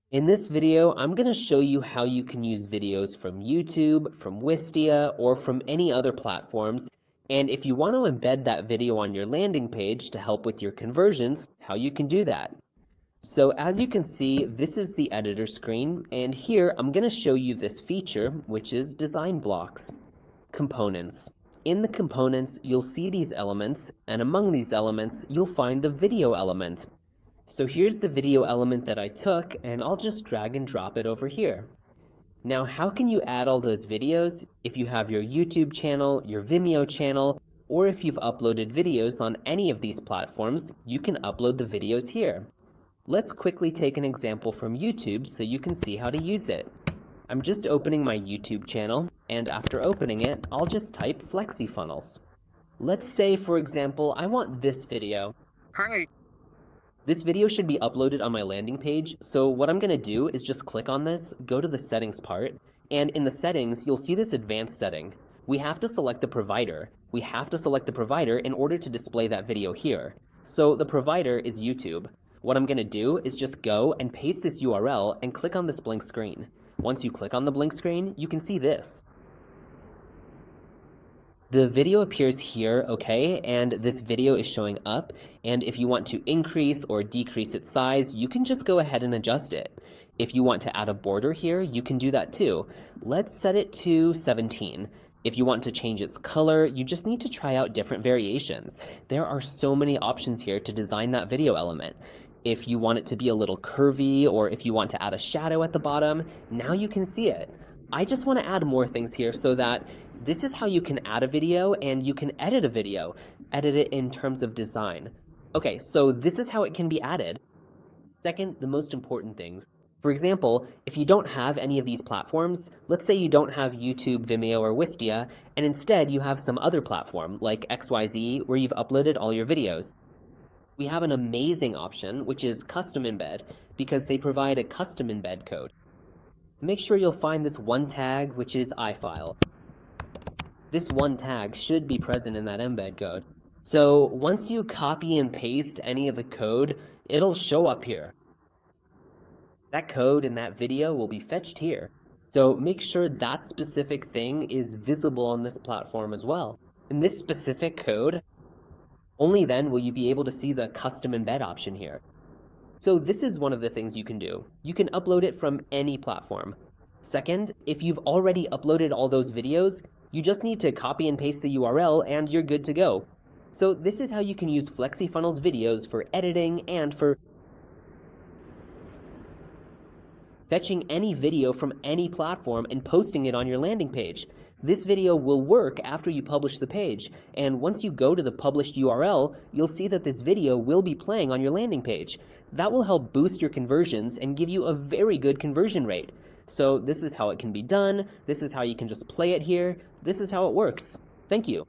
In this video, I'm going to show you how you can use videos from YouTube, from Wistia, or from any other platforms. And if you want to embed that video on your landing page to help with your conversions, how you can do that. So as you can see, this is the editor screen, and here I'm going to show you this feature, which is design blocks, components. In the components, you'll see these elements, and among these elements, you'll find the video element. So here's the video element that I took, and I'll just drag and drop it over here. Now, how can you add all those videos? If you have your YouTube channel, your Vimeo channel, or if you've uploaded videos on any of these platforms, you can upload the videos here. Let's quickly take an example from YouTube so you can see how to use it. I'm just opening my YouTube channel, and after opening it, I'll just type FlexiFunnels. Let's say, for example, I want this video. Hi. This video should be uploaded on my landing page, so what I'm going to do is just click on this, go to the settings part, and in the settings, you'll see this advanced setting. We have to select the provider. We have to select the provider in order to display that video here. So the provider is YouTube. What I'm going to do is just go and paste this URL and click on this blank screen. Once you click on the blank screen, you can see this. The video appears here, okay, and this video is showing up, and if you want to increase or decrease its size, you can just go ahead and adjust it. If you want to add a border here, you can do that too. Let's set it to 17. If you want to change its color, you just need to try out different variations. There are so many options here to design that video element. If you want it to be a little curvy, or if you want to add a shadow at the bottom, now you can see it. I just want to add more things here so that this is how you can add a video and you can edit a video, edit it in terms of design. Okay, so this is how it can be added. Second, the most important things. For example, if you don't have any of these platforms, let's say you don't have YouTube, Vimeo, or Wistia, and instead you have some other platform like XYZ where you've uploaded all your videos. We have an amazing option, which is custom embed, because they provide a custom embed code. Make sure you'll find this one tag, which is iFile. This one tag should be present in that embed code. So once you copy and paste any of the code, it'll show up here. That code in that video will be fetched here. So make sure that specific thing is visible on this platform as well. In this specific code, only then will you be able to see the custom embed option here. So this is one of the things you can do. You can upload it from any platform. Second, if you've already uploaded all those videos, you just need to copy and paste the URL and you're good to go. So this is how you can use FlexiFunnels videos for editing and for fetching any video from any platform and posting it on your landing page. This video will work after you publish the page, and once you go to the published URL, you'll see that this video will be playing on your landing page. That will help boost your conversions and give you a very good conversion rate. So this is how it can be done. This is how you can just play it here. This is how it works. Thank you.